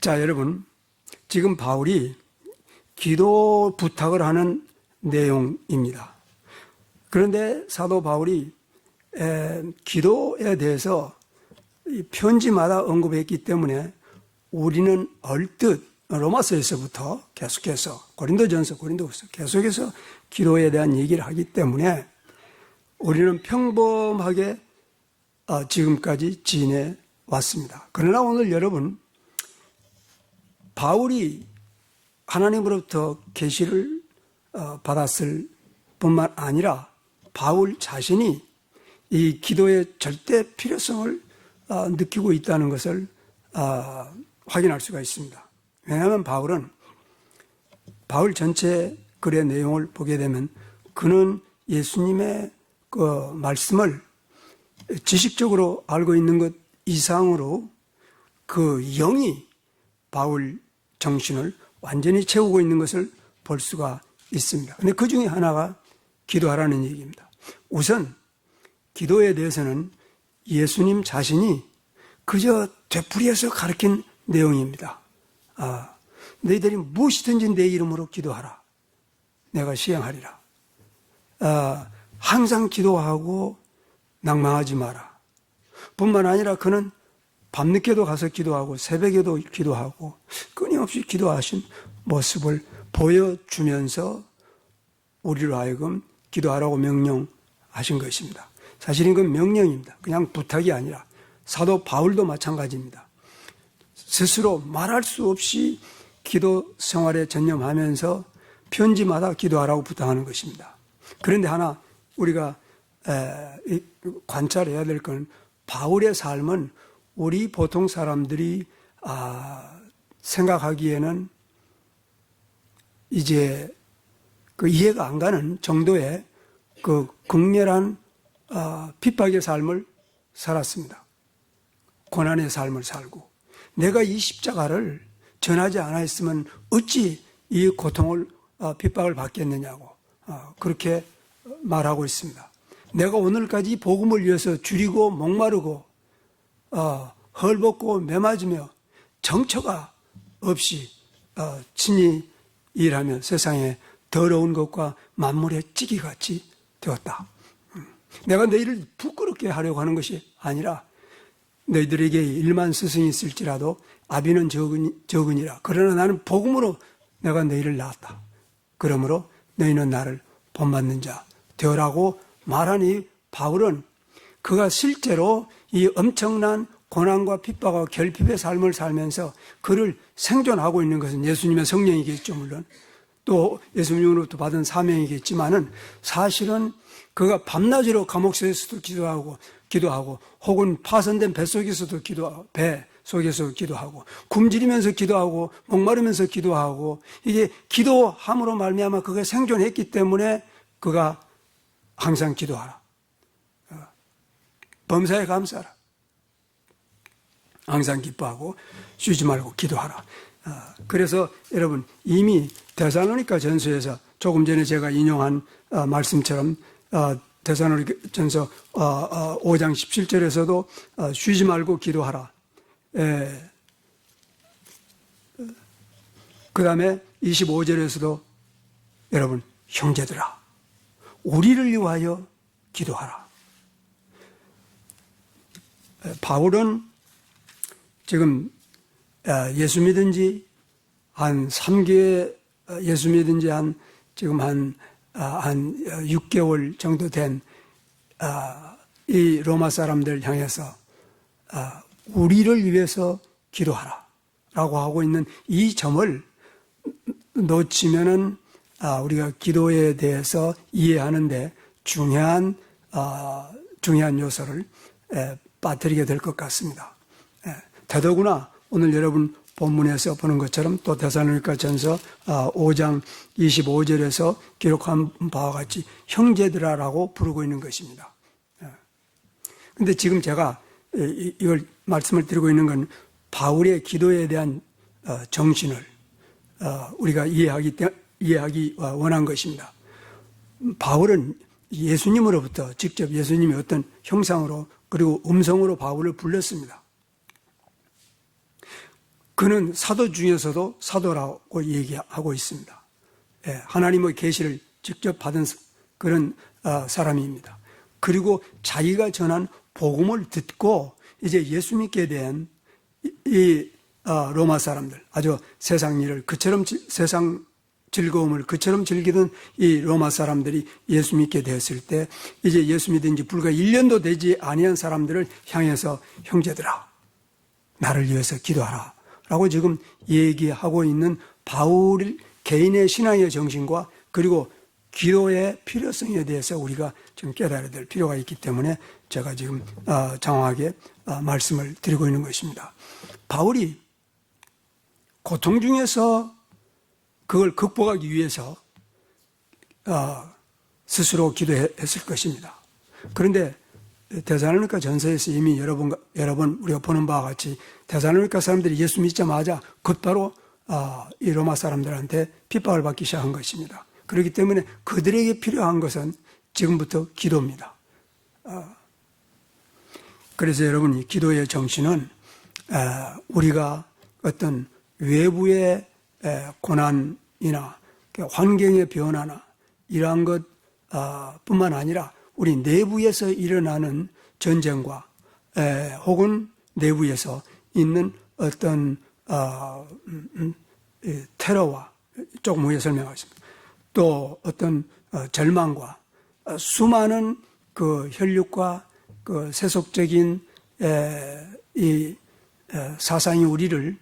자, 여러분, 지금 바울이 기도 부탁을 하는 내용입니다. 그런데 사도 바울이 기도에 대해서 편지마다 언급했기 때문에 우리는 얼뜻 로마서에서부터 계속해서 고린도전서, 고린도후서 계속해서 기도에 대한 얘기를 하기 때문에 우리는 평범하게 지금까지 지내 왔습니다. 그러나 오늘 여러분, 바울이 하나님으로부터 계시를 받았을 뿐만 아니라 바울 자신이 이 기도의 절대 필요성을 느끼고 있다는 것을 확인할 수가 있습니다. 왜냐하면 바울 전체 글의 내용을 보게 되면 그는 예수님의 그 말씀을 지식적으로 알고 있는 것 이상으로 그 영이 바울 정신을 완전히 채우고 있는 것을 볼 수가 있습니다. 그런데 그 중에 하나가 기도하라는 얘기입니다. 우선 기도에 대해서는 예수님 자신이 그저 되풀이해서 가르친 내용입니다. 너희들이 무엇이든지 내 이름으로 기도하라. 내가 시행하리라. 항상 기도하고 낭망하지 마라. 뿐만 아니라 그는 밤늦게도 가서 기도하고 새벽에도 기도하고 끊임없이 기도하신 모습을 보여주면서 우리로 하여금 기도하라고 명령하신 것입니다. 사실은 그건 명령입니다. 그냥 부탁이 아니라 사도 바울도 마찬가지입니다. 스스로 말할 수 없이 기도 생활에 전념하면서 편지마다 기도하라고 부탁하는 것입니다. 그런데 하나 우리가 관찰해야 될 건 바울의 삶은 우리 보통 사람들이 생각하기에는 이제 그 이해가 안 가는 정도의 그 극렬한 핍박의 삶을 살았습니다. 고난의 삶을 살고 내가 이 십자가를 전하지 않았으면 어찌 이 고통을 핍박을 받겠느냐고 그렇게 말하고 있습니다. 내가 오늘까지 복음을 위해서 줄이고 목마르고 헐벗고 매맞으며 정처가 없이 친히 일하며 세상에 더러운 것과 만물의 찌기같이 되었다. 내가 너희를 부끄럽게 하려고 하는 것이 아니라 너희들에게 1만 스승이 있을지라도 아비는 적으니라. 그러나 나는 복음으로 내가 너희를 낳았다. 그러므로 너희는 나를 본받는 자 되어라고 말하니 바울은 그가 실제로 이 엄청난 고난과 핍박과 결핍의 삶을 살면서 그를 생존하고 있는 것은 예수님의 성령이겠죠, 물론. 또 예수님으로부터 받은 사명이겠지만은 사실은 그가 밤낮으로 감옥에서도 기도하고 혹은 파손된 배 속에서도 기도하고 굶주리면서 기도하고 목마르면서 기도하고 이게 기도함으로 말미암아 그가 생존했기 때문에 그가 항상 기도하라. 범사에 감사하라. 항상 기뻐하고 쉬지 말고 기도하라. 그래서 여러분 이미 데살로니가 전서에서 조금 전에 제가 인용한 말씀처럼 데살로니가 전서 5장 17절에서도 쉬지 말고 기도하라. 그 다음에 25절에서도 여러분 형제들아 우리를 위하여 기도하라. 바울은 지금 예수 믿은 지 한 3개월, 예수 믿은 지 지금 한 6개월 정도 된 이 로마 사람들 향해서 우리를 위해서 기도하라 라고 하고 있는 이 점을 놓치면은 우리가 기도에 대해서 이해하는데 중요한 요소를 빠뜨리게 될 것 같습니다. 더더구나 오늘 여러분 본문에서 보는 것처럼 또 데살로니가 전서 5장 25절에서 기록한 바와 같이 형제들아라고 부르고 있는 것입니다. 그런데 지금 제가 이걸 말씀을 드리고 있는 건 바울의 기도에 대한 정신을 우리가 이해하기 원한 것입니다. 바울은 예수님으로부터 직접 예수님이 어떤 형상으로 그리고 음성으로 바울을 불렀습니다. 그는 사도 중에서도 사도라고 얘기하고 있습니다. 예, 하나님의 계시를 직접 받은 그런 사람입니다. 그리고 자기가 전한 복음을 듣고 이제 예수 믿게 된 이 로마 사람들, 아주 세상 일을 그처럼 세상 즐거움을 그처럼 즐기던 이 로마 사람들이 예수 믿게 되었을 때 이제 예수 믿은 지 불과 1년도 되지 아니한 사람들을 향해서 형제들아 나를 위해서 기도하라 라고 지금 얘기하고 있는 바울 개인의 신앙의 정신과 그리고 기도의 필요성에 대해서 우리가 좀 깨달아야 될 필요가 있기 때문에 제가 지금 장황하게 말씀을 드리고 있는 것입니다. 바울이 고통 중에서 그걸 극복하기 위해서 스스로 기도했을 것입니다. 그런데 데살로니가 전서에서 이미 여러 번 우리가 보는 바와 같이 데살로니가 사람들이 예수 믿자마자 곧바로 이 로마 사람들한테 핍박을 받기 시작한 것입니다. 그렇기 때문에 그들에게 필요한 것은 지금부터 기도입니다. 그래서 여러분 이 기도의 정신은 우리가 어떤 외부의 고난이나 환경의 변화나 이러한 것 뿐만 아니라 우리 내부에서 일어나는 전쟁과 혹은 내부에서 있는 어떤 테러와 조금 후에 설명하겠습니다. 또 어떤 절망과 수많은 그 혈육과 그 세속적인 이 사상이 우리를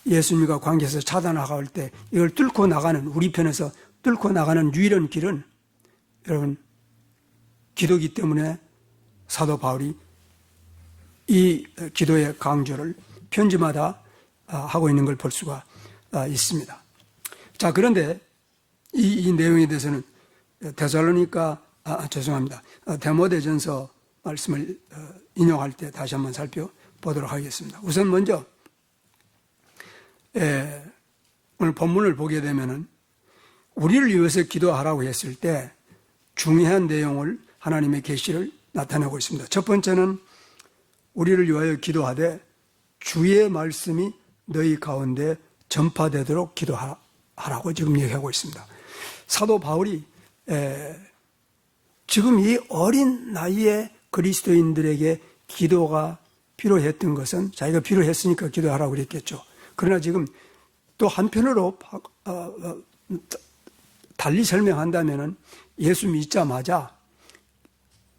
예수님과 관계에서 차단하갈 때 이걸 뚫고 나가는 우리 편에서 뚫고 나가는 유일한 길은 여러분 기도기 때문에 사도 바울이 이 기도의 강조를 편지마다 하고 있는 걸 볼 수가 있습니다. 자, 그런데 이 내용에 대해서는 데살로니가 죄송합니다. 데모데전서 말씀을 인용할 때 다시 한번 살펴보도록 하겠습니다. 우선 먼저 오늘 본문을 보게 되면은 우리를 위해서 기도하라고 했을 때 중요한 내용을 하나님의 계시를 나타내고 있습니다. 첫 번째는 우리를 위하여 기도하되 주의 말씀이 너희 가운데 전파되도록 기도하라고 지금 얘기하고 있습니다. 사도 바울이 지금 이 어린 나이에 그리스도인들에게 기도가 필요했던 것은 자기가 필요했으니까 기도하라고 그랬겠죠. 그러나 지금 또 한편으로 달리 설명한다면 예수 믿자마자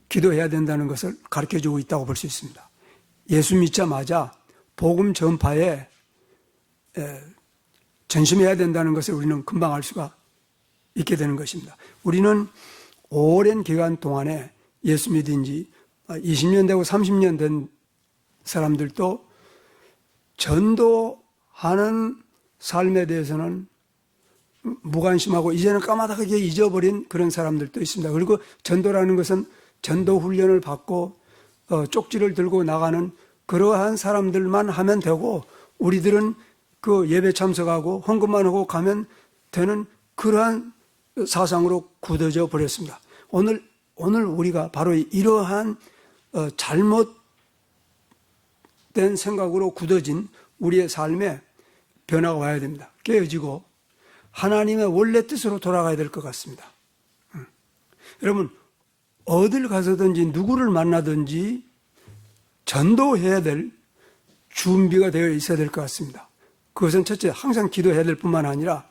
기도해야 된다는 것을 가르쳐주고 있다고 볼 수 있습니다. 예수 믿자마자 복음 전파에 전심해야 된다는 것을 우리는 금방 알 수가 있게 되는 것입니다. 우리는 오랜 기간 동안에 예수 믿은 지 20년 되고 30년 된 사람들도 전도하는 삶에 대해서는 무관심하고 이제는 까마득하게 잊어버린 그런 사람들도 있습니다. 그리고 전도라는 것은 전도 훈련을 받고 쪽지를 들고 나가는 그러한 사람들만 하면 되고 우리들은 그 예배 참석하고 헌금만 하고 가면 되는 그러한 사상으로 굳어져 버렸습니다. 오늘 우리가 바로 이러한 잘못된 생각으로 굳어진 우리의 삶에 변화가 와야 됩니다. 깨어지고 하나님의 원래 뜻으로 돌아가야 될 것 같습니다. 여러분 어딜 가서든지 누구를 만나든지 전도해야 될 준비가 되어 있어야 될 것 같습니다. 그것은 첫째 항상 기도해야 될 뿐만 아니라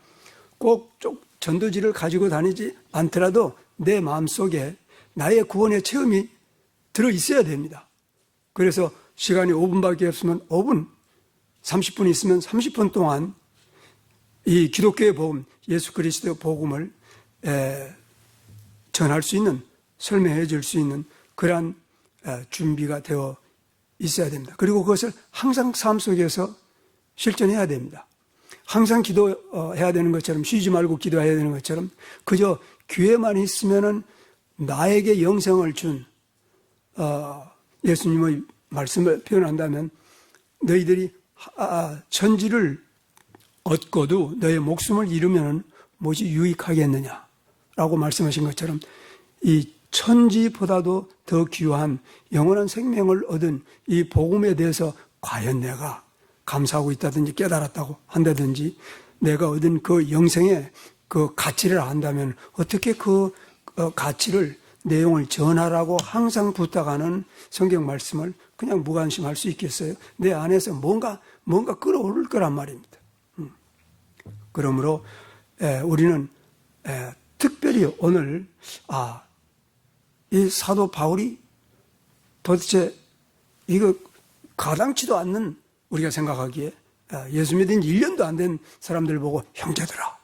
꼭 전도지를 가지고 다니지 않더라도 내 마음속에 나의 구원의 체험이 들어있어야 됩니다. 그래서 시간이 5분밖에 없으면 5분, 30분 있으면 30분 동안 이 기독교의 복음, 예수 그리스도의 복음을 전할 수 있는, 설명해 줄 수 있는 그러한 준비가 되어 있어야 됩니다. 그리고 그것을 항상 삶 속에서 실천해야 됩니다. 항상 기도해야 되는 것처럼 쉬지 말고 기도해야 되는 것처럼 그저 기회만 있으면은 나에게 영생을 준 예수님의 말씀을 표현한다면 너희들이 천지를 얻고도 너의 목숨을 잃으면 무엇이 유익하겠느냐라고 말씀하신 것처럼 이 천지보다도 더 귀한 영원한 생명을 얻은 이 복음에 대해서 과연 내가 감사하고 있다든지 깨달았다고 한다든지 내가 얻은 그 영생의 그 가치를 안다면 어떻게 그 가치를 내용을 전하라고 항상 부탁하는 성경 말씀을 그냥 무관심할 수 있겠어요? 내 안에서 뭔가 끌어오를 거란 말입니다. 그러므로 우리는 특별히 오늘 이 사도 바울이 도대체 이거 가당치도 않는 우리가 생각하기에 예수 믿은 지 1년도 안 된 사람들 보고 형제들아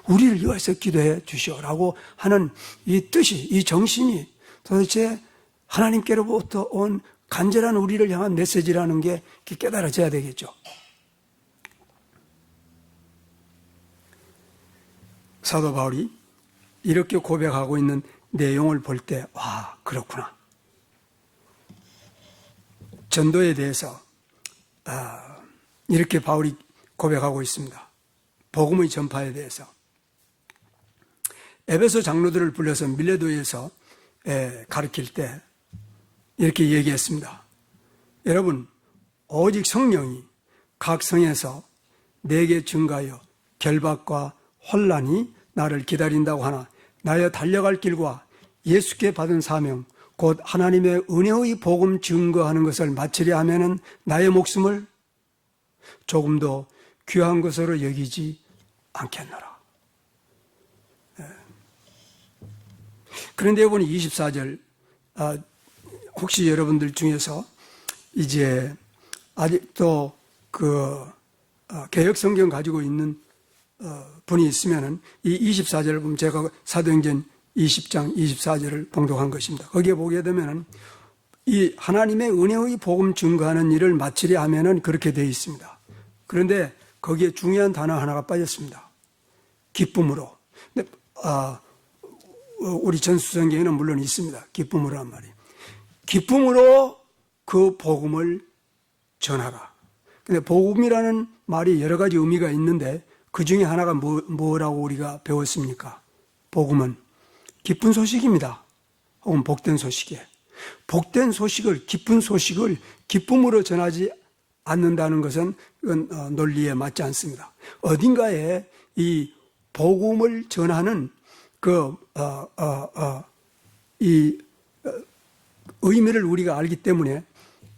우리를 위해서 기도해 주시오라고 하는 이 뜻이, 이 정신이 도대체 하나님께로부터 온 간절한 우리를 향한 메시지라는 게 깨달아져야 되겠죠. 사도 바울이 이렇게 고백하고 있는 내용을 볼 때, 그렇구나. 전도에 대해서 이렇게 바울이 고백하고 있습니다. 복음의 전파에 대해서. 에베소 장로들을 불러서 밀레도에서 가르칠 때 이렇게 얘기했습니다. 여러분, 오직 성령이 각 성에서 내게 증가하여 결박과 혼란이 나를 기다린다고 하나 나의 달려갈 길과 예수께 받은 사명 곧 하나님의 은혜의 복음 증거하는 것을 마치려 하면은 나의 목숨을 조금도 귀한 것으로 여기지 않겠노라. 그런데 이번에 24절 혹시 여러분들 중에서 이제 아직도 개역 성경 가지고 있는 분이 있으면은 이 24절을 보면 제가 사도행전 20장 24절을 봉독한 것입니다. 거기에 보게 되면은 이 하나님의 은혜의 복음 증거하는 일을 마치려 하면은 그렇게 되어 있습니다. 그런데 거기에 중요한 단어 하나가 빠졌습니다. 기쁨으로. 근데 우리 전수성경에는 물론 있습니다. 기쁨으로란 말이. 기쁨으로 그 복음을 전하라. 근데 복음이라는 말이 여러 가지 의미가 있는데 그 중에 하나가 뭐라고 우리가 배웠습니까? 복음은 기쁜 소식입니다. 혹은 복된 소식이에요. 복된 소식을, 기쁜 소식을 기쁨으로 전하지 않는다는 것은 논리에 맞지 않습니다. 어딘가에 이 복음을 전하는 이 의미를 우리가 알기 때문에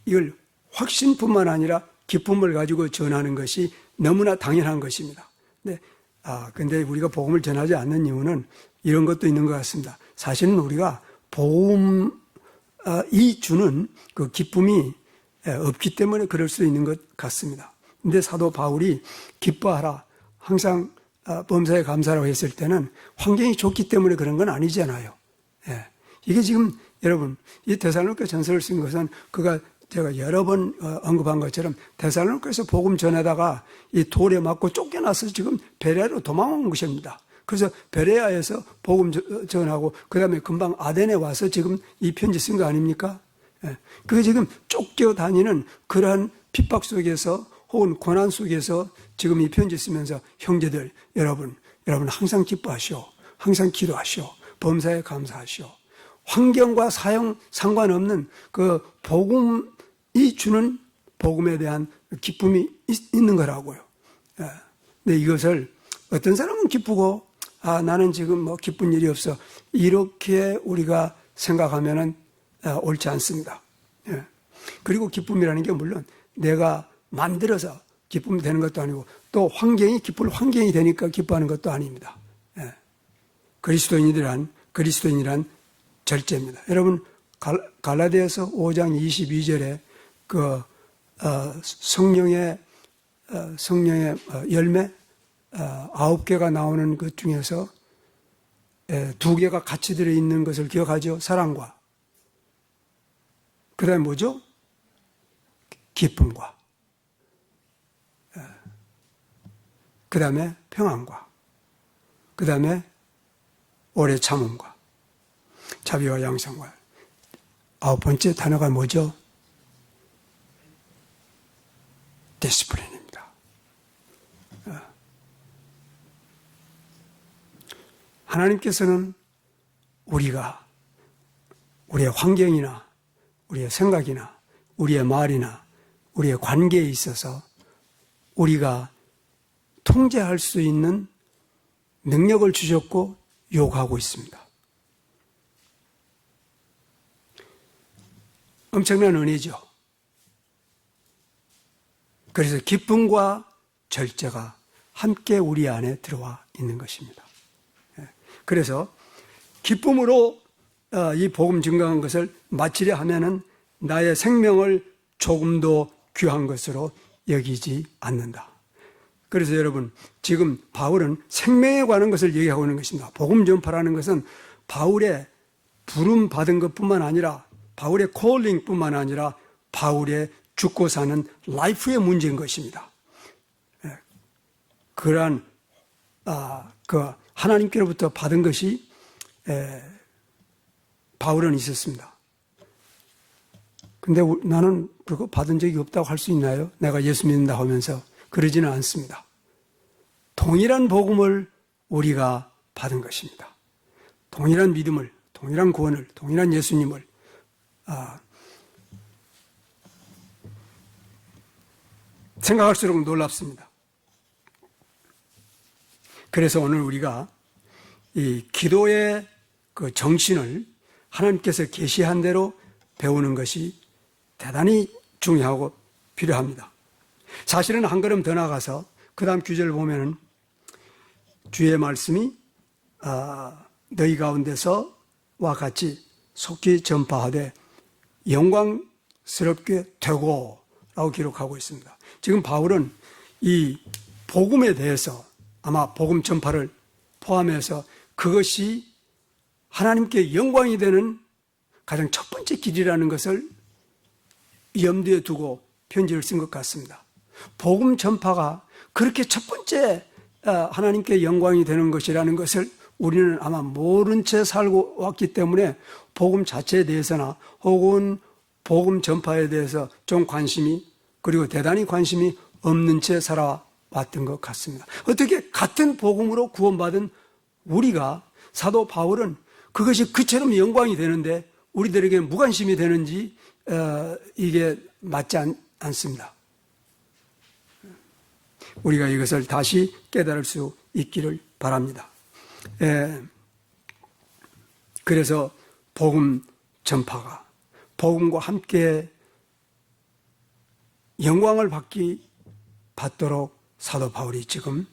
이걸 확신뿐만 아니라 기쁨을 가지고 전하는 것이 너무나 당연한 것입니다. 근데 우리가 복음을 전하지 않는 이유는 이런 것도 있는 것 같습니다. 사실은 우리가 복음이 주는 그 기쁨이 없기 때문에 그럴 수 있는 것 같습니다. 근데 사도 바울이 기뻐하라, 항상 범사에 감사라고 했을 때는 환경이 좋기 때문에 그런 건 아니잖아요. 이게 지금 여러분, 이 데살로니가 전서를 쓴 것은 제가 여러 번 언급한 것처럼 데살로니가에서 복음 전하다가 이 돌에 맞고 쫓겨나서 지금 베레아로 도망온 것입니다. 그래서 베레아에서 복음 전하고 그 다음에 금방 아덴에 와서 지금 이 편지 쓴 거 아닙니까? 그게 지금 쫓겨다니는 그러한 핍박 속에서 혹은 고난 속에서 지금 이 편지 쓰면서 형제들 여러분 항상 기뻐하시오. 항상 기도하시오. 범사에 감사하시오. 환경과 사형 상관없는 그 복음이 주는 복음에 대한 기쁨이 있는 거라고요. 근데 이것을 어떤 사람은 기쁘고 나는 지금 기쁜 일이 없어 이렇게 우리가 생각하면은 옳지 않습니다. 그리고 기쁨이라는 게 물론 내가 만들어서 기쁨이 되는 것도 아니고 또 기쁠 환경이 되니까 기뻐하는 것도 아닙니다. 그리스도인이란 절제입니다. 여러분 갈라디아서 5장 22절에 그 성령의 열매 9개가 나오는 것 중에서 2개가 같이 들어있는 것을 기억하죠? 사랑과 그 다음에 뭐죠? 기쁨과 그 다음에 평안과 그 다음에 오래 참음과 자비와 양성과 9번째 단어가 뭐죠? 디스플린입니다. 하나님께서는 우리의 환경이나 우리의 생각이나 우리의 말이나 우리의 관계에 있어서 우리가 통제할 수 있는 능력을 주셨고 요구하고 있습니다. 엄청난 은혜죠. 그래서 기쁨과 절제가 함께 우리 안에 들어와 있는 것입니다. 그래서 기쁨으로 이 복음 증거한 것을 마치려 하면은 나의 생명을 조금도 귀한 것으로 여기지 않는다. 그래서 여러분, 지금 바울은 생명에 관한 것을 얘기하고 있는 것입니다. 복음 전파라는 것은 바울의 부름 받은 것뿐만 아니라 바울의 콜링뿐만 아니라 바울의 죽고 사는 라이프의 문제인 것입니다. 그러한 그 하나님께로부터 받은 것이 바울은 있었습니다. 근데 나는 그거 받은 적이 없다고 할 수 있나요? 내가 예수 믿는다 하면서 그러지는 않습니다. 동일한 복음을 우리가 받은 것입니다. 동일한 믿음을, 동일한 구원을, 동일한 예수님을 생각할수록 놀랍습니다. 그래서 오늘 우리가 이 기도의 그 정신을 하나님께서 계시한 대로 배우는 것이 대단히 중요하고 필요합니다. 사실은 한 걸음 더 나가서 그 다음 구절을 보면은 주의 말씀이 너희 가운데서와 같이 속히 전파하되 영광스럽게 되고 라고 기록하고 있습니다. 지금 바울은 이 복음에 대해서 아마 복음 전파를 포함해서 그것이 하나님께 영광이 되는 가장 첫 번째 길이라는 것을 염두에 두고 편지를 쓴 것 같습니다. 복음 전파가 그렇게 첫 번째 하나님께 영광이 되는 것이라는 것을 우리는 아마 모른 채 살고 왔기 때문에 복음 자체에 대해서나 혹은 복음 전파에 대해서 좀 관심이 그리고 대단히 관심이 없는 채 살아왔던 것 같습니다. 어떻게 같은 복음으로 구원받은 우리가 사도 바울은 그것이 그처럼 영광이 되는데 우리들에게 무관심이 되는지 이게 맞지 않습니다. 우리가 이것을 다시 깨달을 수 있기를 바랍니다. 그래서 복음 전파가 복음과 함께 영광을 받도록 사도 바울이 지금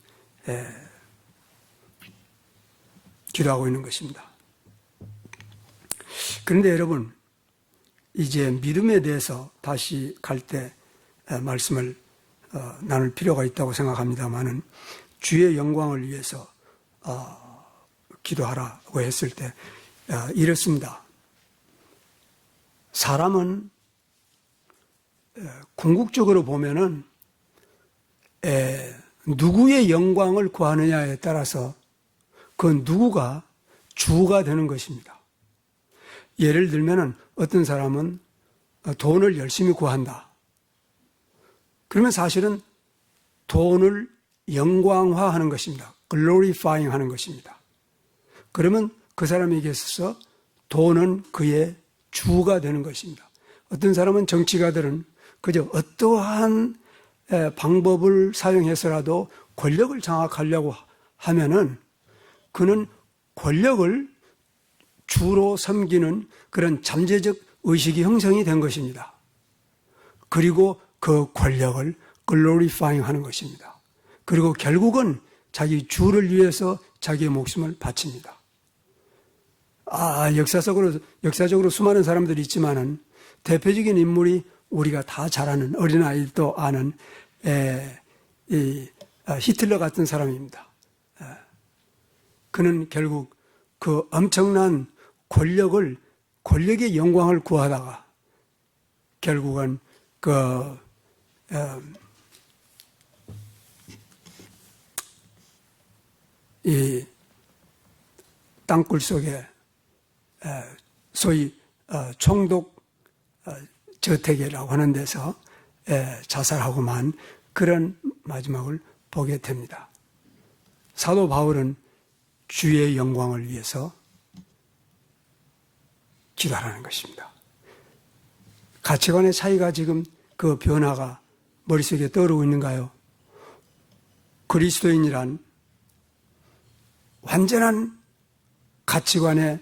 기도하고 있는 것입니다. 그런데 여러분, 이제 믿음에 대해서 다시 갈 때 말씀을 나눌 필요가 있다고 생각합니다만은 주의 영광을 위해서 기도하라고 했을 때 이렇습니다. 사람은 궁극적으로 보면은 누구의 영광을 구하느냐에 따라서 그 누구가 주가 되는 것입니다. 예를 들면은 어떤 사람은 돈을 열심히 구한다. 그러면 사실은 돈을 영광화하는 것입니다. glorifying 하는 것입니다. 그러면 그 사람에게 있어서 돈은 그의 주가 되는 것입니다. 어떤 사람은 정치가들은 그저 어떠한 방법을 사용해서라도 권력을 장악하려고 하면은 그는 권력을 주로 섬기는 그런 잠재적 의식이 형성이 된 것입니다. 그리고 그 권력을 glorifying 하는 것입니다. 그리고 결국은 자기 주를 위해서 자기의 목숨을 바칩니다. 역사적으로 수많은 사람들이 있지만은 대표적인 인물이 우리가 다 잘 아는 어린아이도 아는 히틀러 같은 사람입니다. 그는 결국 그 엄청난 권력의 영광을 구하다가 결국은 이 땅굴 속에 소위 총독 저택이라고 하는 데서 자살하고만 그런 마지막을 보게 됩니다. 사도 바울은 주의 영광을 위해서 기도하라는 것입니다. 가치관의 차이가 지금 그 변화가 머릿속에 떠오르고 있는가요? 그리스도인이란 완전한 가치관의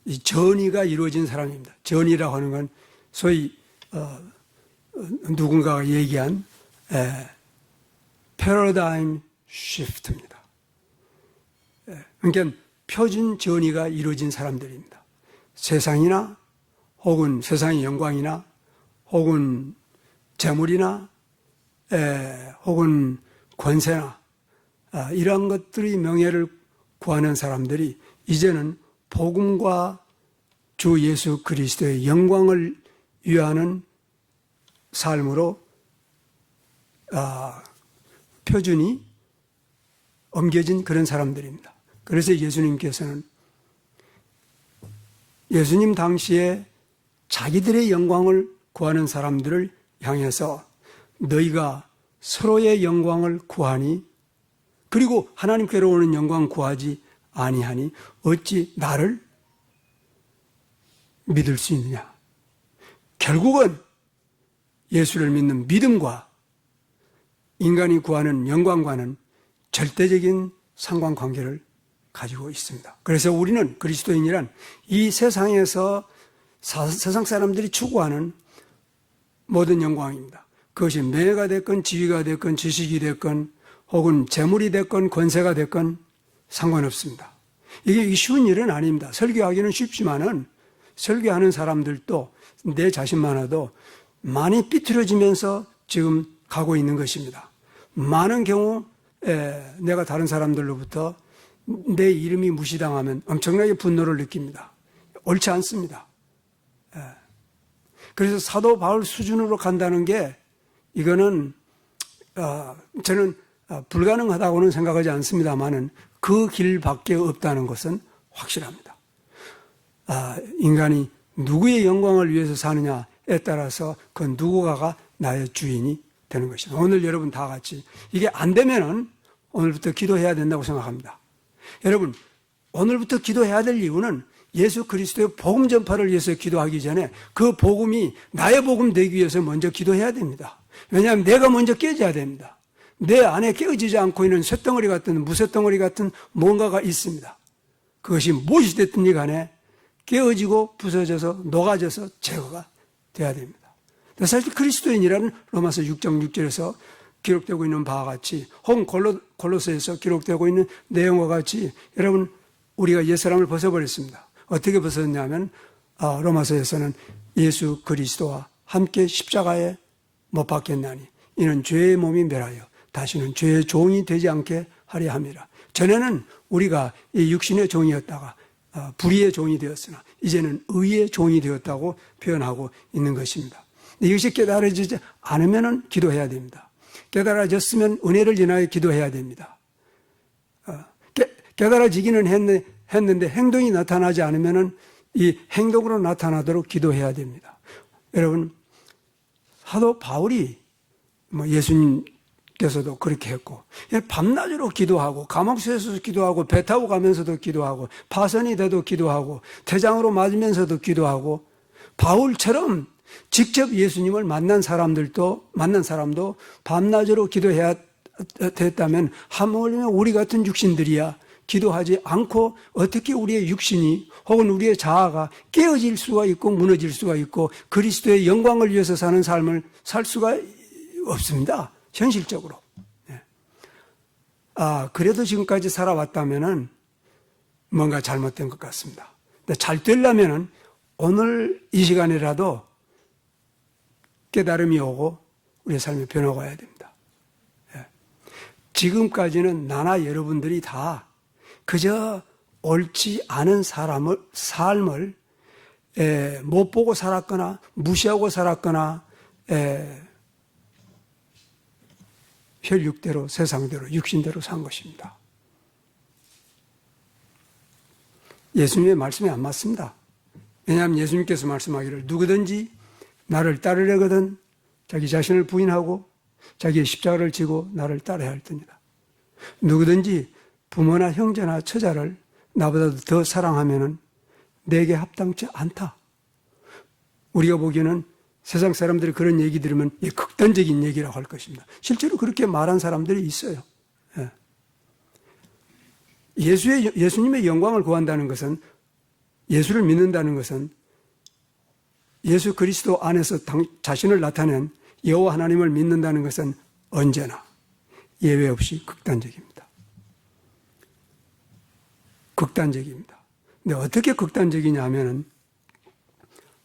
이 전이가 이루어진 사람입니다. 전이라고 하는 건 소위 누군가가 얘기한 패러다임 시프트입니다. 그러니까 표준 전이가 이루어진 사람들입니다. 세상이나 혹은 세상의 영광이나 혹은 재물이나 혹은 권세나 이러한 것들이 명예를 구하는 사람들이 이제는 복음과 주 예수 그리스도의 영광을 위하는 삶으로 표준이 옮겨진 그런 사람들입니다. 그래서 예수님께서는 예수님 당시에 자기들의 영광을 구하는 사람들을 향해서 너희가 서로의 영광을 구하니 그리고 하나님께로 오는 영광 구하지 아니하니 어찌 나를 믿을 수 있느냐. 결국은 예수를 믿는 믿음과 인간이 구하는 영광과는 절대적인 상관관계를 가지고 있습니다. 그래서 우리는 그리스도인이란 이 세상에서 세상 사람들이 추구하는 모든 영광입니다. 그것이 명예가 됐건 지위가 됐건 지식이 됐건 혹은 재물이 됐건 권세가 됐건 상관없습니다. 이게 쉬운 일은 아닙니다. 설교하기는 쉽지만은 설교하는 사람들도 내 자신만으로도 많이 삐뚤어지면서 지금 가고 있는 것입니다. 많은 경우 내가 다른 사람들로부터 내 이름이 무시당하면 엄청나게 분노를 느낍니다. 옳지 않습니다. 그래서 사도 바울 수준으로 간다는 게 이거는 저는 불가능하다고는 생각하지 않습니다만은 그 길밖에 없다는 것은 확실합니다. 인간이 누구의 영광을 위해서 사느냐에 따라서 그 누구가가 나의 주인이 되는 것입니다. 오늘 여러분 다 같이 이게 안 되면은 오늘부터 기도해야 된다고 생각합니다. 여러분 오늘부터 기도해야 될 이유는 예수 그리스도의 복음 전파를 위해서 기도하기 전에 그 복음이 나의 복음 되기 위해서 먼저 기도해야 됩니다. 왜냐하면 내가 먼저 깨져야 됩니다. 내 안에 깨어지지 않고 있는 쇳덩어리 같은 무쇠덩어리 같은 뭔가가 있습니다. 그것이 무엇이 됐든지 간에 깨어지고 부서져서 녹아져서 제거가 돼야 됩니다. 사실 그리스도인이라는 로마서 6장 6절에서 기록되고 있는 바와 같이 혹은 골로새에서 기록되고 있는 내용과 같이 여러분 우리가 옛사람을 벗어버렸습니다. 어떻게 벗었냐면 로마서에서는 예수 그리스도와 함께 십자가에 못 박혔나니 이는 죄의 몸이 멸하여 다시는 죄의 종이 되지 않게 하려 함이라. 전에는 우리가 이 육신의 종이었다가 불의의 종이 되었으나 이제는 의의 종이 되었다고 표현하고 있는 것입니다. 이것이 깨달아지지 않으면 기도해야 됩니다. 깨달아졌으면 은혜를 인하여 기도해야 됩니다. 깨달아지기는 했는데 행동이 나타나지 않으면 이 행동으로 나타나도록 기도해야 됩니다. 여러분 사도 바울이 예수님께서도 그렇게 했고 밤낮으로 기도하고 감옥에서도 기도하고 배 타고 가면서도 기도하고 파선이 돼도 기도하고 태장으로 맞으면서도 기도하고 바울처럼 직접 예수님을 만난 사람도 밤낮으로 기도해야 됐다면 하물며 우리 같은 육신들이야 기도하지 않고 어떻게 우리의 육신이 혹은 우리의 자아가 깨어질 수가 있고 무너질 수가 있고 그리스도의 영광을 위해서 사는 삶을 살 수가 없습니다. 현실적으로. 그래도 지금까지 살아왔다면은 뭔가 잘못된 것 같습니다. 근데 잘 되려면은 오늘 이 시간이라도 깨달음이 오고 우리의 삶의 변화가 와야 됩니다. 지금까지는 나나 여러분들이 다 그저 옳지 않은 삶을 못 보고 살았거나 무시하고 살았거나 혈육대로 세상대로 육신대로 산 것입니다. 예수님의 말씀이 안 맞습니다. 왜냐하면 예수님께서 말씀하기를 누구든지 나를 따르려거든 자기 자신을 부인하고 자기의 십자가를 지고 나를 따라야 할 테니라. 누구든지 부모나 형제나 처자를 나보다 더 사랑하면은 내게 합당치 않다. 우리가 보기에는 세상 사람들이 그런 얘기 들으면 극단적인 얘기라고 할 것입니다. 실제로 그렇게 말한 사람들이 있어요. 예. 예수님의 영광을 구한다는 것은, 예수를 믿는다는 것은 예수 그리스도 안에서 자신을 나타낸 여호와 하나님을 믿는다는 것은 언제나 예외 없이 극단적입니다. 극단적입니다. 근데 어떻게 극단적이냐 하면은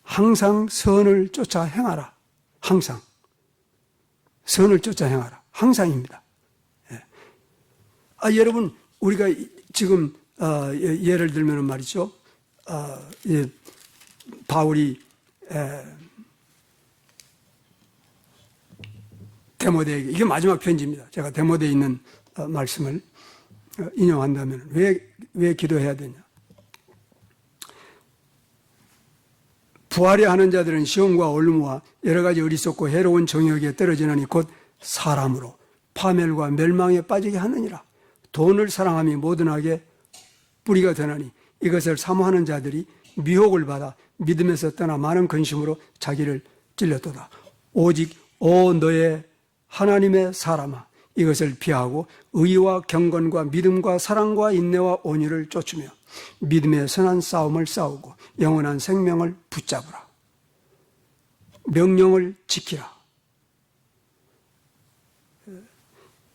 항상 선을 쫓아 행하라. 항상. 선을 쫓아 행하라. 항상입니다. 예. 여러분, 우리가 지금, 예를 들면 말이죠. 바울이, 데모데에게, 이게 마지막 편지입니다. 제가 데모데에 있는 말씀을 인용한다면, 왜 기도해야 되냐. 부하려 하는 자들은 시험과 올무와 여러 가지 어리석고 해로운 정욕에 떨어지느니 곧 사람으로 파멸과 멸망에 빠지게 하느니라. 돈을 사랑함이 모든 악의 뿌리가 되나니 이것을 사모하는 자들이 미혹을 받아 믿음에서 떠나 많은 근심으로 자기를 찔렸도다. 오직 너의 하나님의 사람아, 이것을 피하고 의와 경건과 믿음과 사랑과 인내와 온유를 쫓으며 믿음의 선한 싸움을 싸우고 영원한 생명을 붙잡으라. 명령을 지키라.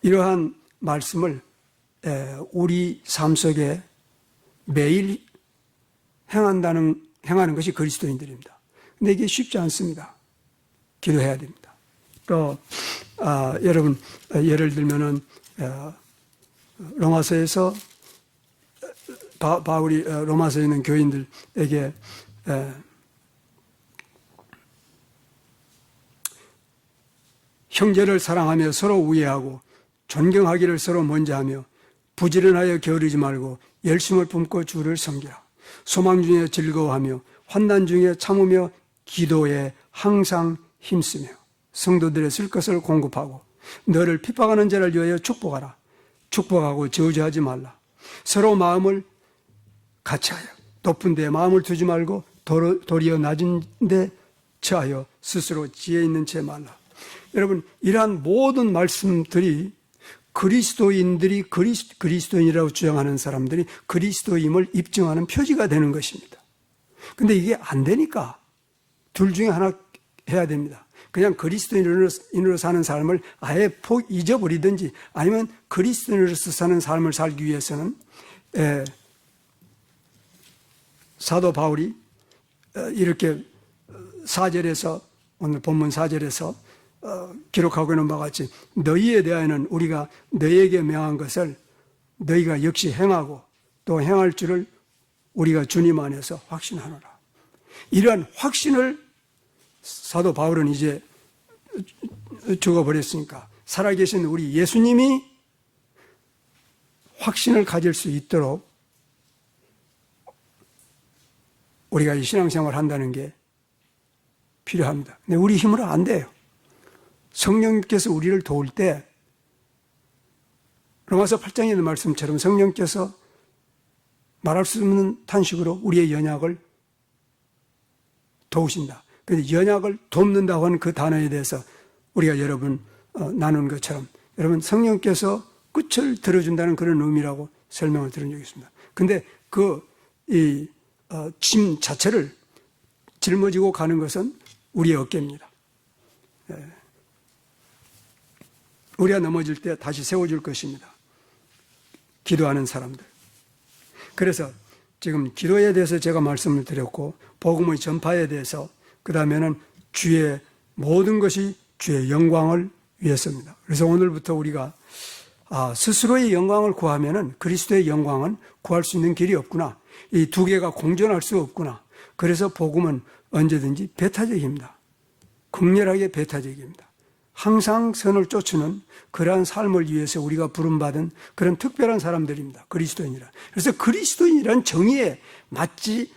이러한 말씀을 우리 삶 속에 매일 행하는 것이 그리스도인들입니다. 근데 이게 쉽지 않습니다. 기도해야 됩니다. 또 여러분, 예를 들면은 로마서에서 바울이 로마서에 있는 교인들에게 형제를 사랑하며 서로 우애하고 존경하기를 서로 먼저 하며 부지런하여 게으르지 말고 열심을 품고 주를 섬기라. 소망 중에 즐거워하며 환난 중에 참으며 기도에 항상 힘쓰며 성도들의 쓸 것을 공급하고 너를 핍박하는 자를 위하여 축복하라. 축복하고 저주하지 말라. 서로 마음을 같이하여 높은 데 마음을 두지 말고 도리어 낮은 데 처하여 스스로 지혜 있는 채 말라. 여러분, 이러한 모든 말씀들이 그리스도인들이 그리스도인이라고 주장하는 사람들이 그리스도임을 입증하는 표지가 되는 것입니다. 근데 이게 안 되니까 둘 중에 하나 해야 됩니다. 그냥 그리스도인으로 사는 삶을 아예 잊어버리든지 아니면 그리스도인으로서 사는 삶을 살기 위해서는 사도 바울이 이렇게 4절에서 오늘 본문 4절에서 기록하고 있는 바와 같이 너희에 대하여는 우리가 너희에게 명한 것을 너희가 역시 행하고 또 행할 줄을 우리가 주님 안에서 확신하노라. 이러한 확신을 사도 바울은 이제 죽어버렸으니까 살아계신 우리 예수님이 확신을 가질 수 있도록 우리가 이 신앙생활을 한다는 게 필요합니다. 근데 우리 힘으로 안 돼요. 성령께서 우리를 도울 때 로마서 8장에 있는 말씀처럼 성령께서 말할 수 없는 탄식으로 우리의 연약을 도우신다. 그런데 연약을 돕는다고 하는 그 단어에 대해서 우리가 여러분 나눈 것처럼 여러분 성령께서 끝을 들어준다는 그런 의미라고 설명을 들은 적이 있습니다. 근데 짐 자체를 짊어지고 가는 것은 우리의 어깨입니다. 우리가 넘어질 때 다시 세워줄 것입니다. 기도하는 사람들. 그래서 지금 기도에 대해서 제가 말씀을 드렸고 복음의 전파에 대해서 그 다음에는 주의 모든 것이 주의 영광을 위해서입니다. 그래서 오늘부터 우리가 스스로의 영광을 구하면은 그리스도의 영광은 구할 수 있는 길이 없구나. 이 두 개가 공존할 수 없구나. 그래서 복음은 언제든지 배타적입니다. 극렬하게 배타적입니다. 항상 선을 쫓는 그러한 삶을 위해서 우리가 부름받은 그런 특별한 사람들입니다. 그리스도인이라. 그래서 그리스도인이란 정의에 맞지,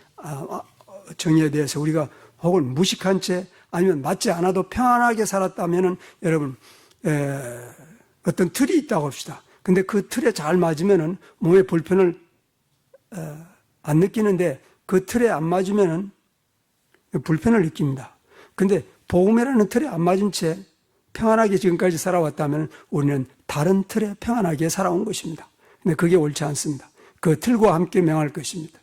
정의에 대해서 우리가 혹은 무식한 채 아니면 맞지 않아도 평안하게 살았다면은 여러분, 어떤 틀이 있다고 합시다. 근데 그 틀에 잘 맞으면은 몸에 불편을 안 느끼는데 그 틀에 안 맞으면은 불편을 느낍니다. 근데 복음이라는 틀에 안 맞은 채 평안하게 지금까지 살아왔다면 우리는 다른 틀에 평안하게 살아온 것입니다. 근데 그게 옳지 않습니다. 그 틀과 함께 명할 것입니다.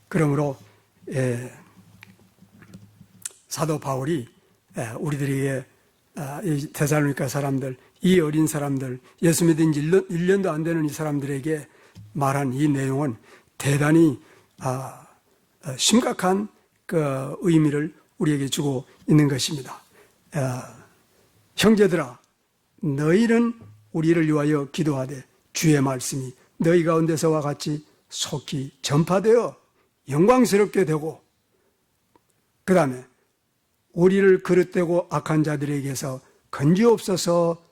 그러므로 사도 바울이 우리들에게 이 데살로니가 사람들, 이 어린 사람들, 예수 믿은 지 1년도 안 되는 이 사람들에게 말한 이 내용은 대단히 심각한 그 의미를 우리에게 주고 있는 것입니다. 형제들아, 너희는 우리를 위하여 기도하되 주의 말씀이 너희 가운데서와 같이 속히 전파되어 영광스럽게 되고, 그 다음에 우리를 그릇되고 악한 자들에게서 건지옵소서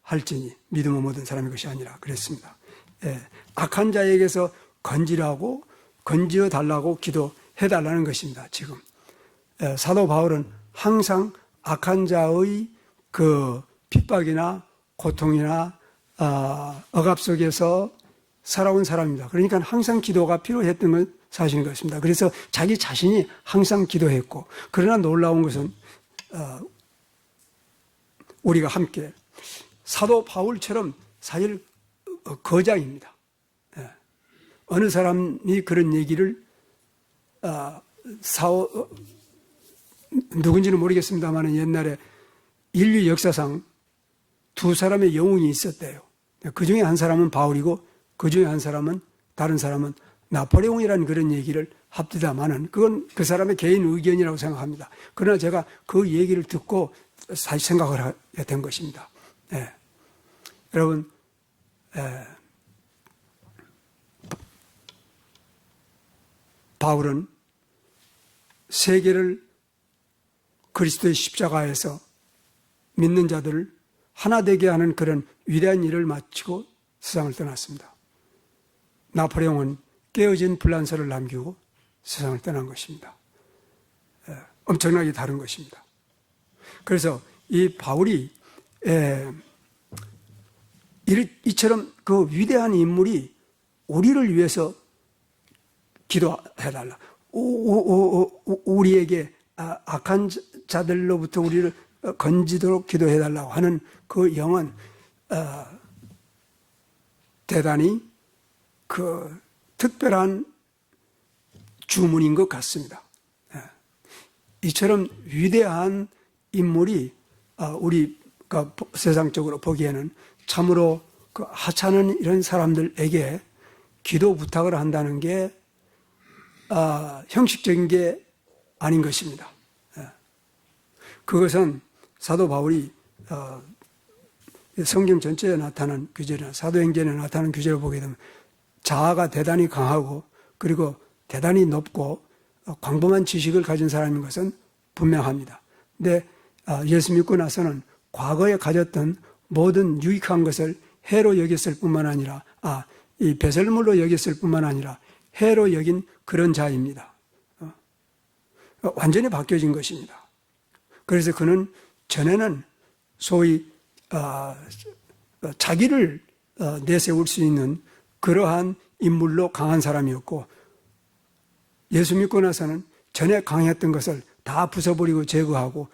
할지니 믿음의 모든 사람의 것이 아니라 그랬습니다. 악한 자에게서 건지라고, 건지어 달라고 기도해 달라는 것입니다. 지금 사도 바울은 항상 악한 자의 그 핍박이나 고통이나 억압 속에서 살아온 사람입니다. 그러니까 항상 기도가 필요했던 건 사실인 것입니다. 그래서 자기 자신이 항상 기도했고, 그러나 놀라운 것은 우리가 함께 사도 바울처럼 사실 거장입니다. 어느 사람이 그런 얘기를 누군지는 모르겠습니다만 옛날에 인류 역사상 두 사람의 영웅이 있었대요. 그 중에 한 사람은 바울이고 그 중에 한 사람은, 다른 사람은 나폴레옹이라는 그런 얘기를 합디다마는 그건 그 사람의 개인 의견이라고 생각합니다. 그러나 제가 그 얘기를 듣고 다시 생각을 하게 된 것입니다. 여러분, 바울은 세계를 그리스도의 십자가에서 믿는 자들을 하나 되게 하는 그런 위대한 일을 마치고 세상을 떠났습니다. 나폴레옹은 깨어진 불란서를 남기고 세상을 떠난 것입니다. 엄청나게 다른 것입니다. 그래서 이 바울이 이처럼 그 위대한 인물이 우리를 위해서 기도해달라. 우리에게 악한 자들로부터 우리를 건지도록 기도해달라고 하는 그 영은 대단히 그 특별한 주문인 것 같습니다. 이처럼 위대한 인물이 우리가 세상적으로 보기에는 참으로 그 하찮은 이런 사람들에게 기도 부탁을 한다는 게 형식적인 게 아닌 것입니다. 그것은 사도 바울이 성경 전체에 나타난 규제나 사도행전에 나타나는 규제를 보게 되면 자아가 대단히 강하고 그리고 대단히 높고 광범한 지식을 가진 사람인 것은 분명합니다. 근데 예수 믿고 나서는 과거에 가졌던 모든 유익한 것을 해로 여겼을 뿐만 아니라 이 배설물로 여겼을 뿐만 아니라 해로 여긴 그런 자입니다. 완전히 바뀌어진 것입니다. 그래서 그는 전에는 소위 자기를 내세울 수 있는 그러한 인물로 강한 사람이었고, 예수 믿고 나서는 전에 강했던 것을 다 부숴버리고 제거하고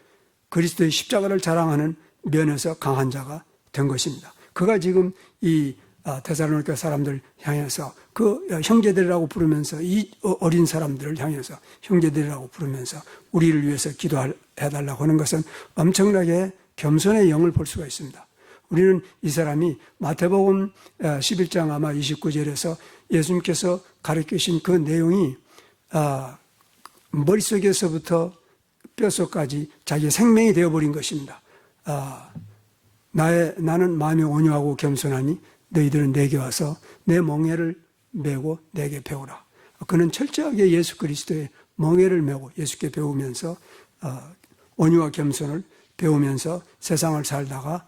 그리스도의 십자가를 자랑하는 면에서 강한 자가 된 것입니다. 그가 지금 이 데살로니가 사람들 향해서 그 형제들이라고 부르면서, 이 어린 사람들을 향해서 형제들이라고 부르면서 우리를 위해서 기도해달라고 하는 것은 엄청나게 겸손의 영을 볼 수가 있습니다. 우리는 이 사람이 마태복음 11장 아마 29절에서 예수님께서 가르치신 그 내용이 머릿속에서부터 뼛속까지 자기의 생명이 되어버린 것입니다. 나는 마음이 온유하고 겸손하니 너희들은 내게 와서 내 멍에를 메고 내게 배우라. 그는 철저하게 예수 그리스도의 멍에를 메고 예수께 배우면서 온유와 겸손을 배우면서 세상을 살다가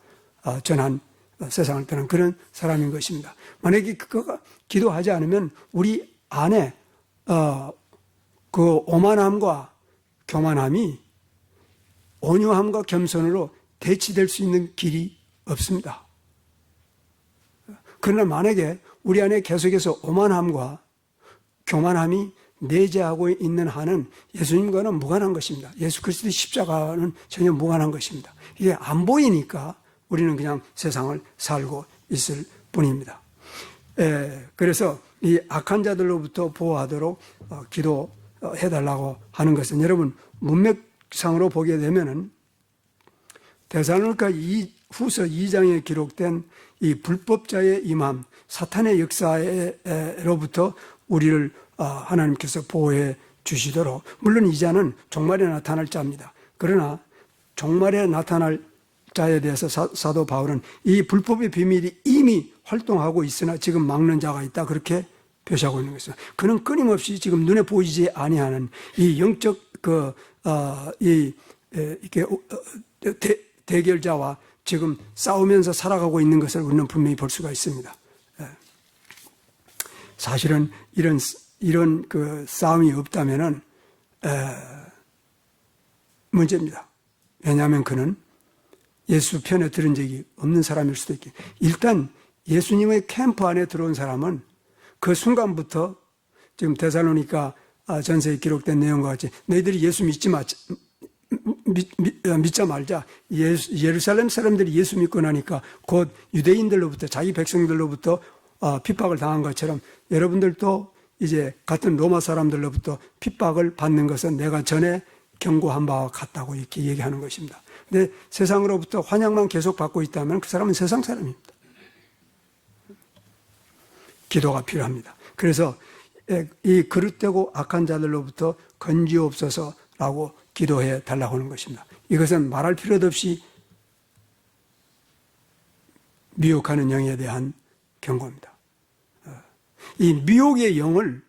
전한 세상을 떠난 그런 사람인 것입니다. 만약에 그가 기도하지 않으면 우리 안에 그 오만함과 교만함이 온유함과 겸손으로 대치될 수 있는 길이 없습니다. 그러나 만약에 우리 안에 계속해서 오만함과 교만함이 내재하고 있는 한은 예수님과는 무관한 것입니다. 예수 그리스도의 십자가는 전혀 무관한 것입니다. 이게 안 보이니까 우리는 그냥 세상을 살고 있을 뿐입니다. 그래서 이 악한 자들로부터 보호하도록 기도해달라고 하는 것은, 여러분 문맥상으로 보게 되면은 데살로니가 후서 2장에 기록된 이 불법자의 임함, 사탄의 역사로부터 우리를 하나님께서 보호해 주시도록, 물론 이 자는 종말에 나타날 자입니다. 그러나 종말에 나타날 자에 대해서 사도 바울은 이 불법의 비밀이 이미 활동하고 있으나 지금 막는 자가 있다, 그렇게 표시하고 있는 것입니다. 그는 끊임없이 지금 눈에 보이지 아니하는 이 영적 대결자와 지금 싸우면서 살아가고 있는 것을 우리는 분명히 볼 수가 있습니다. 사실은 이런 그 싸움이 없다면은 문제입니다. 왜냐하면 그는 예수 편에 들은 적이 없는 사람일 수도 있겠. 일단 예수님의 캠프 안에 들어온 사람은 그 순간부터 지금 데살로니가 전서에 기록된 내용과 같이 너희들이 예수 믿자 말자. 예루살렘 사람들이 예수 믿고 나니까 곧 유대인들로부터, 자기 백성들로부터 핍박을 당한 것처럼 여러분들도 이제 같은 로마 사람들로부터 핍박을 받는 것은 내가 전에 경고한 바와 같다고 이렇게 얘기하는 것입니다. 근데 세상으로부터 환영만 계속 받고 있다면 그 사람은 세상 사람입니다. 기도가 필요합니다. 그래서 이 그릇되고 악한 자들로부터 건지옵소서라고 기도해 달라고 하는 것입니다. 이것은 말할 필요도 없이 미혹하는 영에 대한 경고입니다. 이 미혹의 영을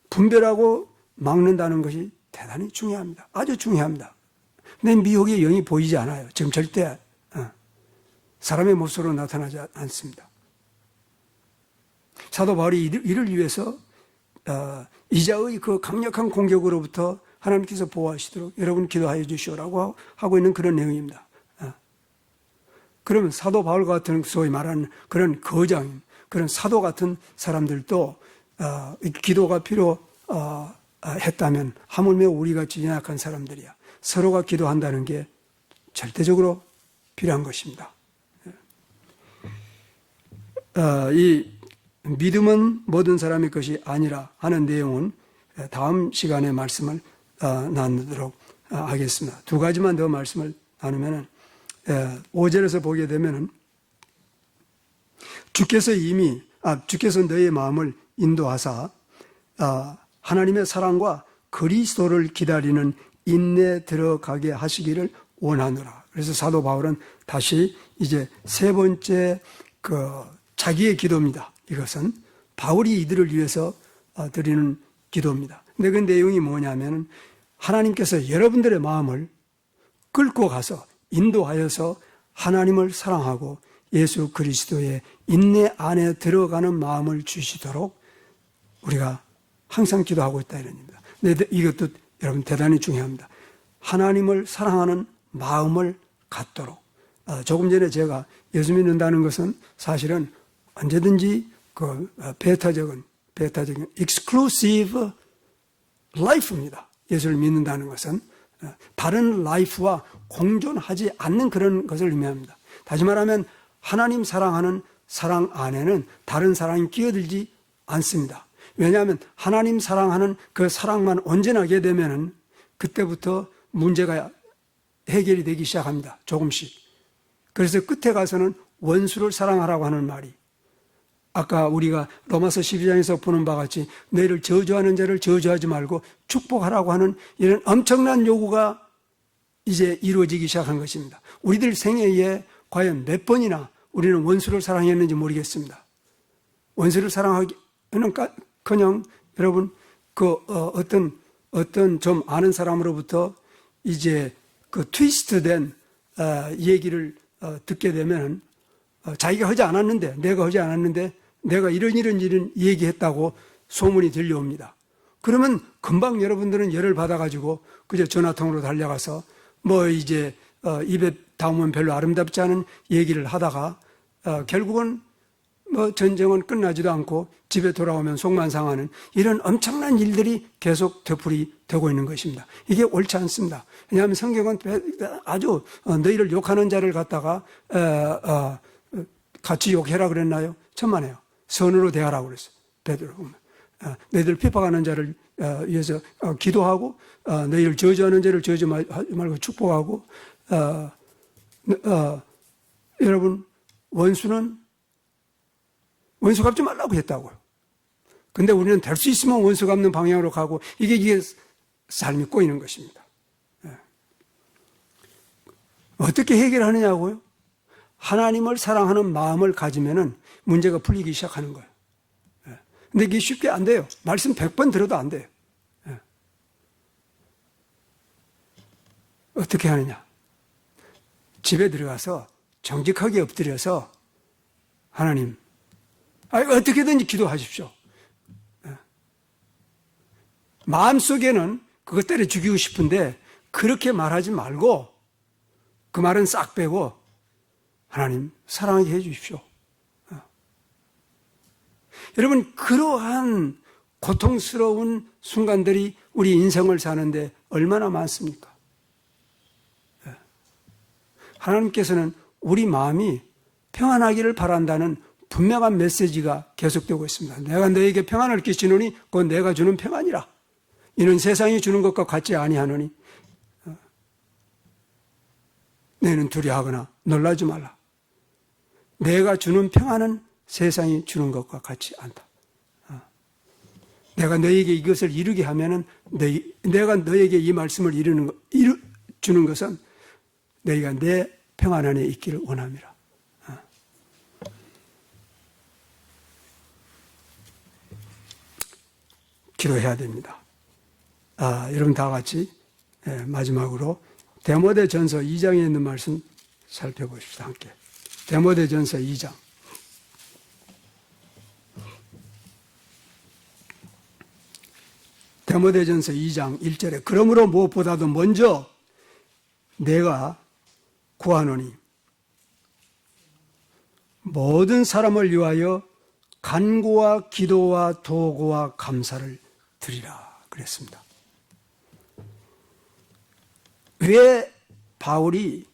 분별하고 막는다는 것이 대단히 중요합니다. 아주 중요합니다. 내 미혹의 영이 보이지 않아요. 지금 절대 사람의 모습으로 나타나지 않습니다. 사도 바울이 이를 위해서 이자의 그 강력한 공격으로부터 하나님께서 보호하시도록 여러분 기도하여 주시오라고 하고 있는 그런 내용입니다. 그러면 사도 바울 같은 소위 말하는 그런 거장, 그런 사도 같은 사람들도 기도가 필요했다면 하물며 우리같이 연약한 사람들이야. 서로가 기도한다는 게 절대적으로 필요한 것입니다. 이 믿음은 모든 사람의 것이 아니라 하는 내용은 다음 시간에 말씀을 나누도록 하겠습니다. 두 가지만 더 말씀을 나누면은 5절에서 보게 되면은 주께서 너의 마음을 인도하사 하나님의 사랑과 그리스도를 기다리는 인내 들어가게 하시기를 원하노라. 그래서 사도 바울은 다시 이제 세 번째 자기의 기도입니다. 이것은 바울이 이들을 위해서 드리는 기도입니다. 근데 그 내용이 뭐냐면 하나님께서 여러분들의 마음을 끌고 가서 인도하여서 하나님을 사랑하고 예수 그리스도의 인내 안에 들어가는 마음을 주시도록 우리가 항상 기도하고 있다 이런 겁니다. 근데 이것도 여러분 대단히 중요합니다. 하나님을 사랑하는 마음을 갖도록. 조금 전에 제가 예수 믿는다는 것은 사실은 언제든지 배타적인 exclusive life입니다. 예수를 믿는다는 것은 다른 라이프와 공존하지 않는 그런 것을 의미합니다. 다시 말하면 하나님 사랑하는 사랑 안에는 다른 사랑이 끼어들지 않습니다. 왜냐하면 하나님 사랑하는 그 사랑만 온전하게 되면은 그때부터 문제가 해결이 되기 시작합니다. 조금씩. 그래서 끝에 가서는 원수를 사랑하라고 하는 말이, 아까 우리가 로마서 12장에서 보는 바와 같이 너희를 저주하는 자를 저주하지 말고 축복하라고 하는 이런 엄청난 요구가 이제 이루어지기 시작한 것입니다. 우리들 생애에 과연 몇 번이나 우리는 원수를 사랑했는지 모르겠습니다. 원수를 사랑하기는커녕 여러분 어떤 좀 아는 사람으로부터 이제 트위스트된 얘기를 듣게 되면 자기가 하지 않았는데, 내가 이런 얘기했다고 소문이 들려옵니다. 그러면 금방 여러분들은 열을 받아가지고 그저 전화통으로 달려가서 입에 담으면 별로 아름답지 않은 얘기를 하다가 결국은 뭐 전쟁은 끝나지도 않고 집에 돌아오면 속만 상하는 이런 엄청난 일들이 계속 되풀이되고 있는 것입니다. 이게 옳지 않습니다. 왜냐하면 성경은 아주 너희를 욕하는 자를 갖다가 같이 욕해라 그랬나요? 천만에요. 선으로 대하라고 그랬어요. 베드로 보면. 너희들 핍박하는 자를 위해서 기도하고 너희를 저주하는 자를 저주하지 말고 축복하고 여러분 원수 갚지 말라고 했다고요. 근데 우리는 될 수 있으면 원수 갚는 방향으로 가고 이게 삶이 꼬이는 것입니다. 어떻게 해결하느냐고요? 하나님을 사랑하는 마음을 가지면은 문제가 풀리기 시작하는 거예요. 근데 이게 쉽게 안 돼요. 말씀 100번 들어도 안 돼요. 어떻게 하느냐? 집에 들어가서 정직하게 엎드려서 하나님, 어떻게든지 기도하십시오. 마음속에는 그것 때려 죽이고 싶은데 그렇게 말하지 말고 그 말은 싹 빼고 하나님 사랑하게 해 주십시오. 여러분, 그러한 고통스러운 순간들이 우리 인생을 사는데 얼마나 많습니까? 하나님께서는 우리 마음이 평안하기를 바란다는 분명한 메시지가 계속되고 있습니다. 내가 너에게 평안을 끼치노니 그건 내가 주는 평안이라. 이는 세상이 주는 것과 같지 아니하노니 너희는 두려워하거나 놀라지 말라. 내가 주는 평안은 세상이 주는 것과 같지 않다. 내가 너에게 이것을 이루게 하면은 내가 너에게 이 말씀을 주는 것은 너희가 내 평안 안에 있기를 원함이라. 기도해야 됩니다. 여러분 다 같이 마지막으로 디모데전서 2장에 있는 말씀 살펴보십시다. 함께. 디모데전서 2장. 디모데전서 2장 1절에 그러므로 무엇보다도 먼저 내가 구하노니 모든 사람을 위하여 간구와 기도와 도구와 감사를 드리라 그랬습니다. 왜 바울이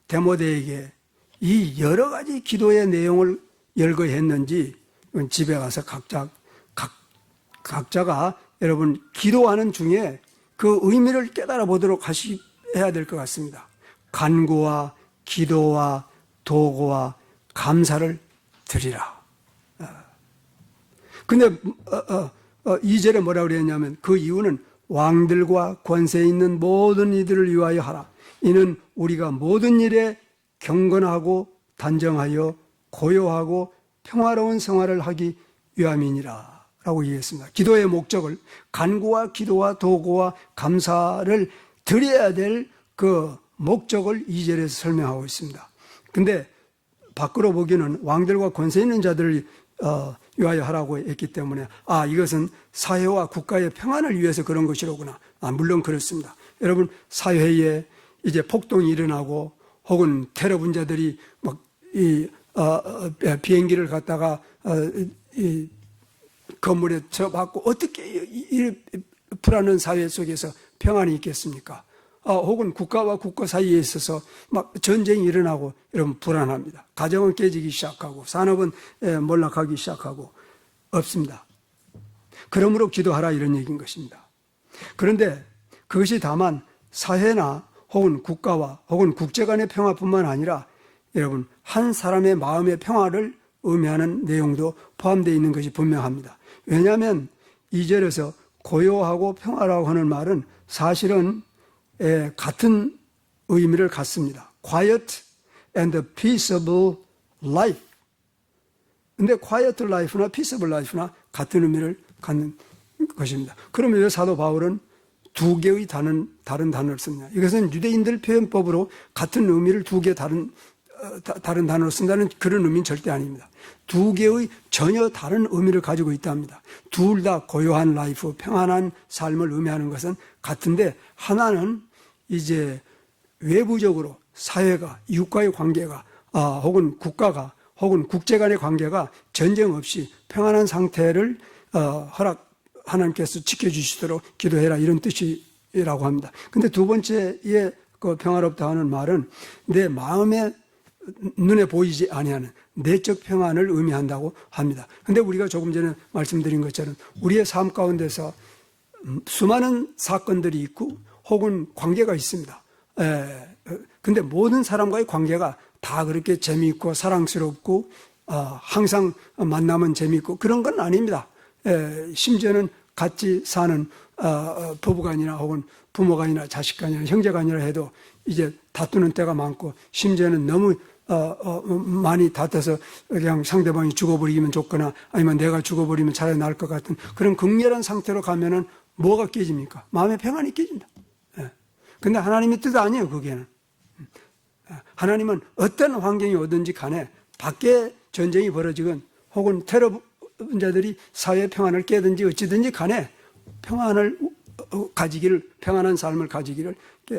디모데에게 이 여러 가지 기도의 내용을 열거했는지 집에 가서 각자가 여러분 기도하는 중에 그 의미를 깨달아 보도록 해야 될 것 같습니다. 간구와 기도와 도구와 감사를 드리라. 근데 2절에 뭐라고 그랬냐면 그 이유는 왕들과 권세 있는 모든 이들을 위하여 하라. 이는 우리가 모든 일에 경건하고 단정하여 고요하고 평화로운 생활을 하기 위함이니라 라고 얘기했습니다. 기도의 목적을 간구와 기도와 도구와 감사를 드려야 될 그 목적을 2절에서 설명하고 있습니다. 근데 밖으로 보기에는 왕들과 권세 있는 자들을 위하여 하라고 했기 때문에 이것은 사회와 국가의 평안을 위해서 그런 것이로구나. 물론 그렇습니다. 여러분 사회에 이제 폭동이 일어나고 혹은 테러 분자들이 막 비행기를 갖다가 이 건물에 쳐박고 어떻게 이 불안한 사회 속에서 평안이 있겠습니까? 혹은 국가와 국가 사이에 있어서 막 전쟁이 일어나고 여러분 불안합니다. 가정은 깨지기 시작하고 산업은 몰락하기 시작하고 없습니다. 그러므로 기도하라 이런 얘기인 것입니다. 그런데 그것이 다만 사회나 혹은 국가와 혹은 국제 간의 평화뿐만 아니라 여러분 한 사람의 마음의 평화를 의미하는 내용도 포함되어 있는 것이 분명합니다. 왜냐하면 2절에서 고요하고 평화라고 하는 말은 사실은 같은 의미를 갖습니다. Quiet and peaceable life. 근데 quiet life나 peaceable life나 같은 의미를 갖는 것입니다. 그러면 왜 사도 바울은 두 개의 다른 단어를 썼냐? 이것은 유대인들 표현법으로 같은 의미를 두 개 다른 단어로 쓴다는 그런 의미는 절대 아닙니다. 두 개의 전혀 다른 의미를 가지고 있답니다. 둘 다 고요한 라이프, 평안한 삶을 의미하는 것은 같은데 하나는 이제 외부적으로 사회가, 이웃과의 관계가 혹은 국가가 혹은 국제 간의 관계가 전쟁 없이 평안한 상태를 하나님께서 지켜주시도록 기도해라, 이런 뜻이라고 합니다. 근데 두 번째의 그 평화롭다 하는 말은 내 마음에 눈에 보이지 아니하는 내적 평안을 의미한다고 합니다. 근데 우리가 조금 전에 말씀드린 것처럼 우리의 삶 가운데서 수많은 사건들이 있고 혹은 관계가 있습니다. 근데 모든 사람과의 관계가 다 그렇게 재미있고 사랑스럽고 항상 만나면 재미있고 그런 건 아닙니다. 심지어는 같이 사는 부부간이나 혹은 부모간이나 자식간이나 형제간이라 해도 이제 다투는 때가 많고 심지어는 너무 많이 다퉈서 그냥 상대방이 죽어버리면 좋거나 아니면 내가 죽어버리면 차라리 나을 것 같은 그런 극렬한 상태로 가면은 뭐가 깨집니까? 마음의 평안이 깨진다. 근데 하나님의 뜻 아니에요, 그게는. 하나님은 어떤 환경이 오든지 간에 밖에 전쟁이 벌어지건 혹은 테러자들이 사회 평안을 깨든지 어찌든지 간에 평안을 가지기를, 평안한 삶을 가지기를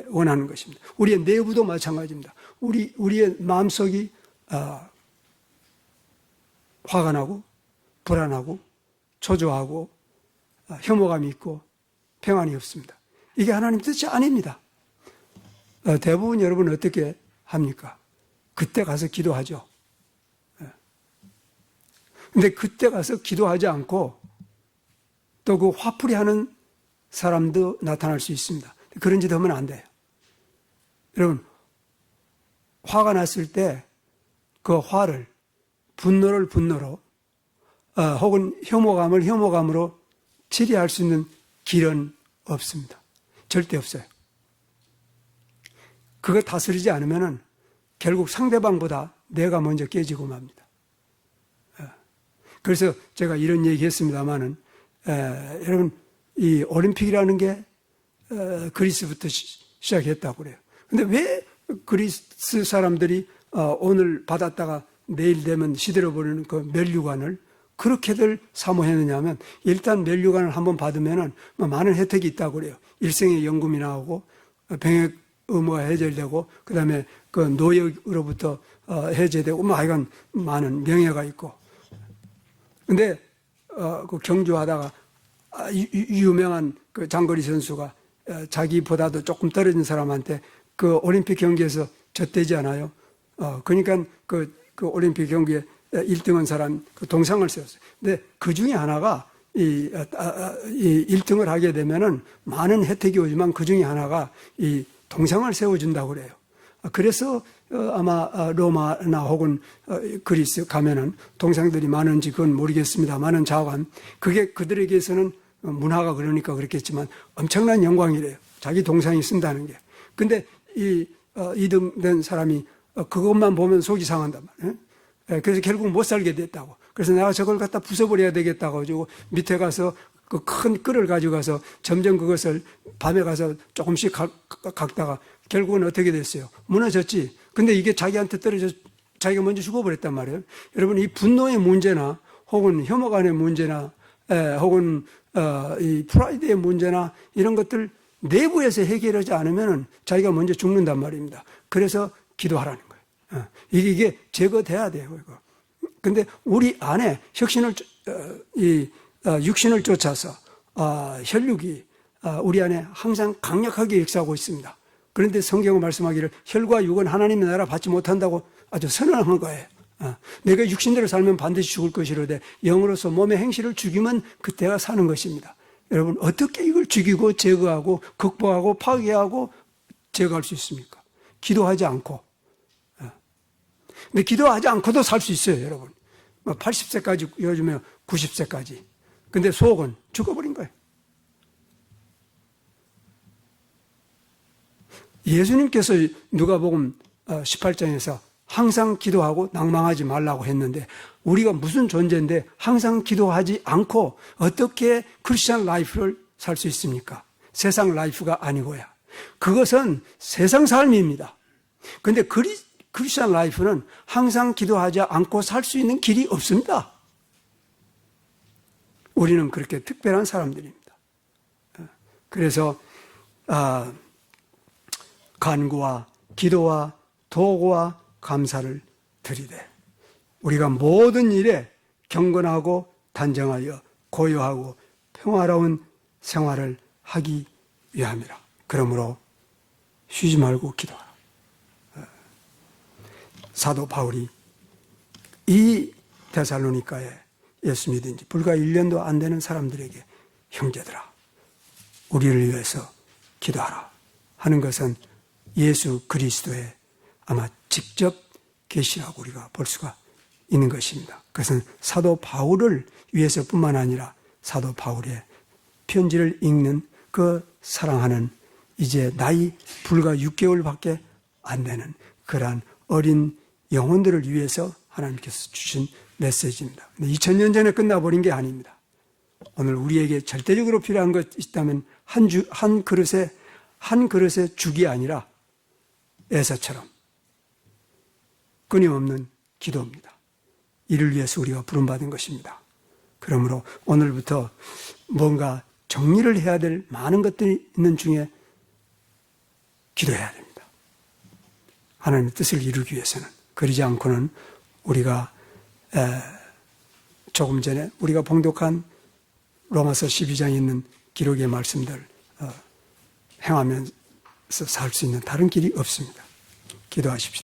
원하는 것입니다. 우리의 내부도 마찬가지입니다. 우리의 마음속이 화가 나고 불안하고 초조하고 혐오감이 있고 평안이 없습니다. 이게 하나님 뜻이 아닙니다. 대부분 여러분 어떻게 합니까? 그때 가서 기도하죠. 근데 그때 가서 기도하지 않고 또 그 화풀이 하는 사람도 나타날 수 있습니다. 그런 짓 하면 안 돼요. 여러분, 화가 났을 때 그 화를, 분노를 분노로, 혹은 혐오감을 혐오감으로 치리할 수 있는 길은 없습니다. 절대 없어요. 그거 다스리지 않으면은 결국 상대방보다 내가 먼저 깨지고 맙니다. 그래서 제가 이런 얘기 했습니다만은, 여러분, 이 올림픽이라는 게 그리스부터 시작했다고 그래요. 근데 왜 그리스 사람들이 오늘 받았다가 내일 되면 시들어버리는 그 면류관을 그렇게들 사모했느냐 하면 일단 면류관을 한번 받으면은 많은 혜택이 있다고 그래요. 일생의 연금이 나오고 병역 의무가 해결되고 그다음에 그 노역으로부터 해제되고 하여간 많은 명예가 있고. 근데 그 경주하다가 유명한 그 장거리 선수가 자기보다도 조금 떨어진 사람한테 그 올림픽 경기에서 졌대지 않아요? 그러니까 그 올림픽 경기에 1등한 사람 그 동상을 세웠어요. 근데 그 중에 하나가 이 1등을 하게 되면은 많은 혜택이 오지만 그 중에 하나가 이 동상을 세워준다고 그래요. 그래서 아마 로마나 혹은 그리스 가면은 동상들이 많은지 그건 모르겠습니다만은 자관 그게 그들에게서는 문화가 그러니까 그렇겠지만 엄청난 영광이래요. 자기 동상이 쓴다는 게. 근데 이 2등 된 사람이 그것만 보면 속이 상한단 말이에요. 그래서 결국 못 살게 됐다고. 그래서 내가 저걸 갖다 부숴버려야 되겠다고 가지고 밑에 가서 그 큰 끌을 가지고 가서 점점 그것을 밤에 가서 조금씩 깎다가 결국은 어떻게 됐어요? 무너졌지. 근데 이게 자기한테 떨어져 자기가 먼저 죽어버렸단 말이에요. 여러분 이 분노의 문제나 혹은 혐오감의 문제나 혹은 이 프라이드의 문제나 이런 것들 내부에서 해결하지 않으면 자기가 먼저 죽는단 말입니다. 그래서 기도하라는 거예요. 이게 제거돼야 돼요. 이거. 근데 우리 안에 혁신을 육신을 쫓아서 혈육이 우리 안에 항상 강력하게 역사하고 있습니다. 그런데 성경은 말씀하기를 혈과 육은 하나님의 나라 받지 못한다고 아주 선언한 거예요. 내가 육신대로 살면 반드시 죽을 것이로되 영으로서 몸의 행실을 죽이면 그때가 사는 것입니다. 여러분 어떻게 이걸 죽이고 제거하고 극복하고 파괴하고 제거할 수 있습니까? 기도하지 않고. 근데 기도하지 않고도 살 수 있어요, 여러분. 80세까지 요즘에 90세까지. 근데 속은 죽어버린 거예요. 예수님께서 누가복음 18장에서 항상 기도하고 낭망하지 말라고 했는데 우리가 무슨 존재인데 항상 기도하지 않고 어떻게 크리스천 라이프를 살 수 있습니까? 세상 라이프가 아니고야. 그것은 세상 삶입니다. 그런데 크리스천 라이프는 항상 기도하지 않고 살 수 있는 길이 없습니다. 우리는 그렇게 특별한 사람들입니다. 그래서 간구와 기도와 도구와 감사를 드리되 우리가 모든 일에 경건하고 단정하여 고요하고 평화로운 생활을 하기 위함이라. 그러므로 쉬지 말고 기도하라. 사도 바울이 이 데살로니가에 예수 믿은 지 불과 1년도 안 되는 사람들에게 형제들아, 우리를 위해서 기도하라 하는 것은 예수 그리스도의 아마 직접 계시라고 우리가 볼 수가 있는 것입니다. 그것은 사도 바울을 위해서뿐만 아니라 사도 바울의 편지를 읽는 그 사랑하는 이제 나이 불과 6개월밖에 안 되는 그러한 어린 영혼들을 위해서 하나님께서 주신 메시지입니다. 2000년 전에 끝나버린 게 아닙니다. 오늘 우리에게 절대적으로 필요한 것이 있다면 한 그릇의 죽이 아니라 에서처럼 끊임없는 기도입니다. 이를 위해서 우리가 부름받은 것입니다. 그러므로 오늘부터 뭔가 정리를 해야 될 많은 것들이 있는 중에 기도해야 됩니다. 하나님의 뜻을 이루기 위해서는. 그러지 않고는 우리가 조금 전에 우리가 봉독한 로마서 12장에 있는 기록의 말씀들 행하면서 살 수 있는 다른 길이 없습니다. 기도하십시오.